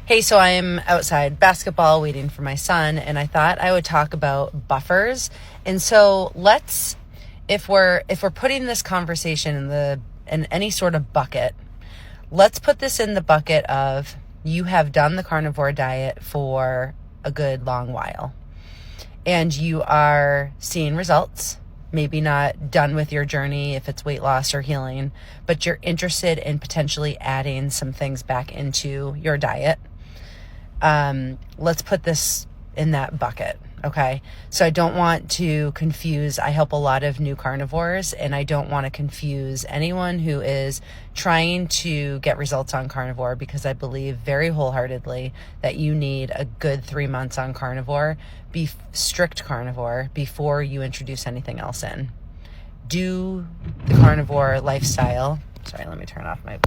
Hey, so I'm outside basketball waiting for my son, and I thought I would talk about buffers. And so if we're putting this conversation in any sort of bucket, let's put this in the bucket of you have done the carnivore diet for a good long while, and you are seeing results. Maybe not done with your journey if it's weight loss or healing, but you're interested in potentially adding some things back into your diet. Let's put this in that bucket. Okay. So I don't want to confuse. I help a lot of new carnivores, and I don't want to confuse anyone who is trying to get results on carnivore, because I believe very wholeheartedly that you need a good 3 months on carnivore, be strict carnivore before you introduce anything else in. Do the carnivore lifestyle. Sorry, let me turn off my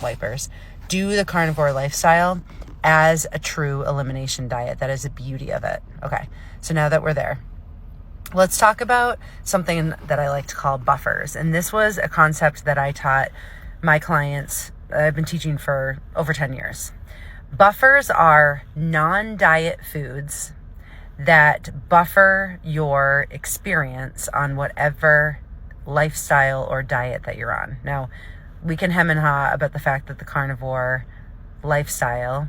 wipers. Do the carnivore lifestyle as a true elimination diet. That is the beauty of it. Okay, so now that we're there, let's talk about something that I like to call buffers. And this was a concept that I taught my clients. I've been teaching for over 10 years. Buffers are non-diet foods that buffer your experience on whatever lifestyle or diet that you're on. Now, we can hem and haw about the fact that the carnivore lifestyle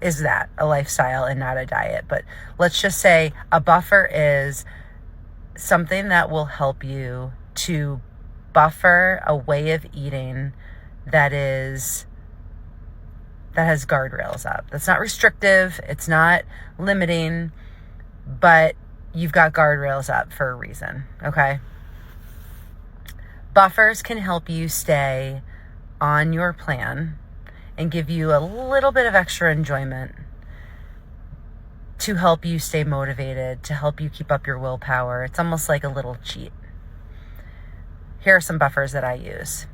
is that a lifestyle and not a diet. But let's just say a buffer is something that will help you to buffer a way of eating that has guardrails up. That's not restrictive. It's not limiting, but you've got guardrails up for a reason. Okay. Buffers can help you stay on your plan and give you a little bit of extra enjoyment to help you stay motivated, to help you keep up your willpower. It's almost like a little cheat. Here are some buffers that I use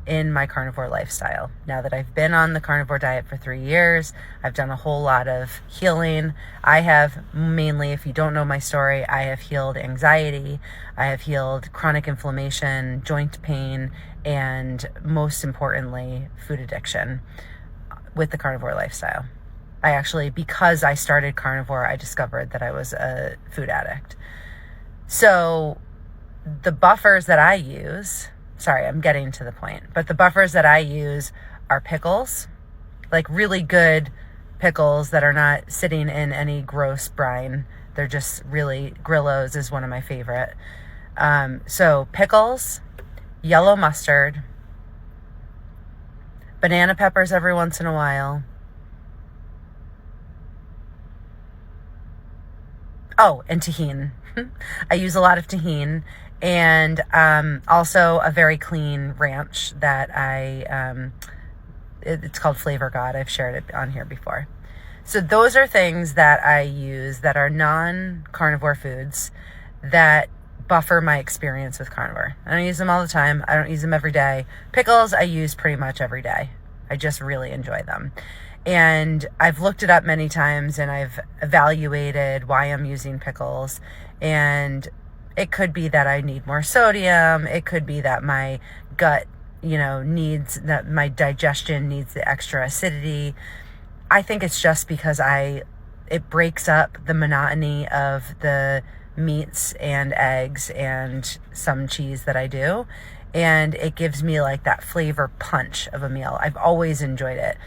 in my carnivore lifestyle. Now that I've been on the carnivore diet for 3 years, I've done a whole lot of healing. I have mainly, if you don't know my story, I have healed anxiety, I have healed chronic inflammation, joint pain, and most importantly, food addiction with the carnivore lifestyle. Because I started carnivore, I discovered that I was a food addict. So the buffers that I use, sorry, I'm getting to the point, but the buffers that I use are pickles, like really good pickles that are not sitting in any gross brine. They're just really, Grillo's is one of my favorite. So pickles, yellow mustard, banana peppers every once in a while. Oh, and tahini. I use a lot of tahini, and also a very clean ranch that it's called Flavor God. I've shared it on here before. So those are things that I use that are non-carnivore foods that buffer my experience with carnivore. I don't use them all the time. I don't use them every day. Pickles I use pretty much every day. I just really enjoy them. And I've looked it up many times, and I've evaluated why I'm using pickles. And it could be that I need more sodium. It could be that my gut, that my digestion needs the extra acidity. I think it's just because it breaks up the monotony of the meats and eggs and some cheese that I do. And it gives me like that flavor punch of a meal. I've always enjoyed it.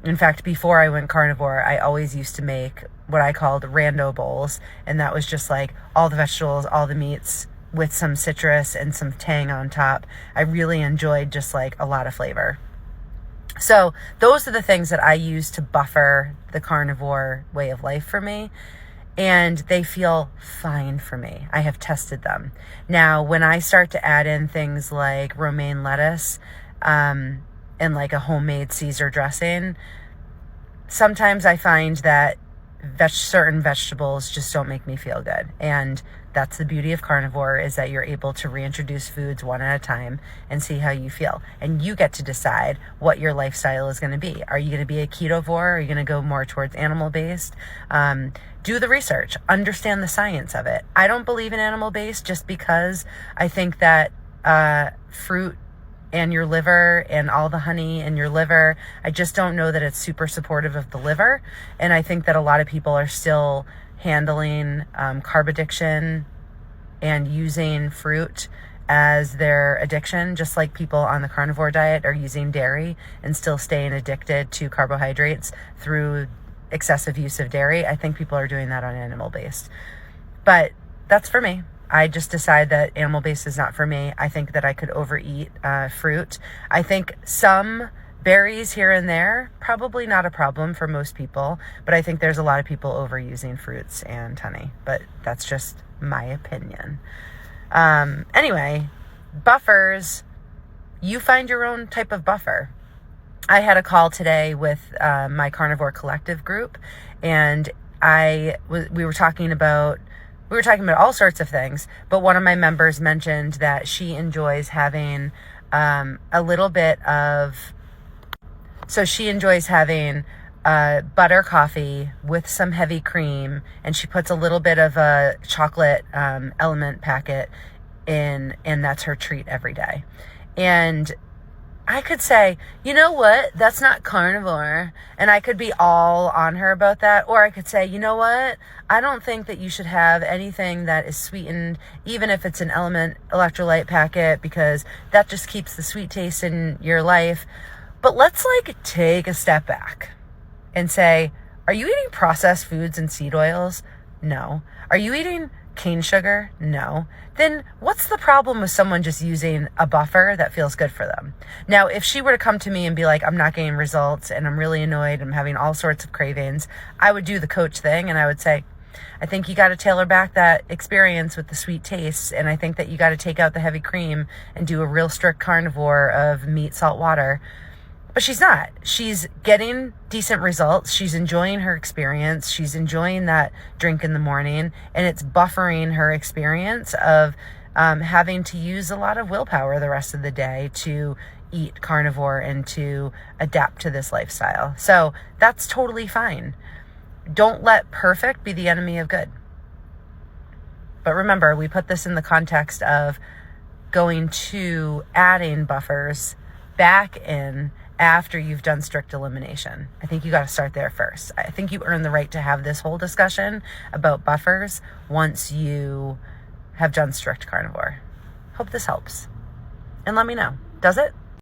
In fact, before I went carnivore, I always used to make what I called rando bowls. And that was just like all the vegetables, all the meats with some citrus and some tang on top. I really enjoyed just like a lot of flavor. So those are the things that I use to buffer the carnivore way of life for me. And they feel fine for me. I have tested them. Now, when I start to add in things like romaine lettuce, and like a homemade Caesar dressing, sometimes I find that certain vegetables just don't make me feel good. And that's the beauty of carnivore, is that you're able to reintroduce foods one at a time and see how you feel. And you get to decide what your lifestyle is going to be. Are you going to be a ketovore? Are you going to go more towards animal-based? Do the research. Understand the science of it. I don't believe in animal-based just because I think that fruit and your liver and all the honey in your liver. I just don't know that it's super supportive of the liver. And I think that a lot of people are still handling carb addiction and using fruit as their addiction, just like people on the carnivore diet are using dairy and still staying addicted to carbohydrates through excessive use of dairy. I think people are doing that on animal-based. But that's for me. I just decide that animal-based is not for me. I think that I could overeat fruit. I think some berries here and there, probably not a problem for most people, but I think there's a lot of people overusing fruits and honey. But that's just my opinion. Anyway, buffers, you find your own type of buffer. I had a call today with my Carnivore Collective group, and we were talking about all sorts of things, but one of my members mentioned that she enjoys having butter coffee with some heavy cream, and she puts a little bit of a chocolate element packet in, and that's her treat every day. And I could say, you know what, that's not carnivore, and I could be all on her about that. Or I could say, you know what, I don't think that you should have anything that is sweetened, even if it's an element electrolyte packet, because that just keeps the sweet taste in your life. But let's take a step back and say, are you eating processed foods and seed oils? No. Are you eating cane sugar? No. Then what's the problem with someone just using a buffer that feels good for them? Now, if she were to come to me and be like, I'm not getting results and I'm really annoyed, I'm having all sorts of cravings, I would do the coach thing and I would say, I think you got to tailor back that experience with the sweet tastes, and I think that you got to take out the heavy cream and do a real strict carnivore of meat, salt, water. But she's not. She's getting decent results. She's enjoying her experience. She's enjoying that drink in the morning, and it's buffering her experience of having to use a lot of willpower the rest of the day to eat carnivore and to adapt to this lifestyle. So that's totally fine. Don't let perfect be the enemy of good. But remember, we put this in the context of going to adding buffers back in after you've done strict elimination. I think you got to start there first. I think you earn the right to have this whole discussion about buffers once you have done strict carnivore. Hope this helps. And let me know. Does it?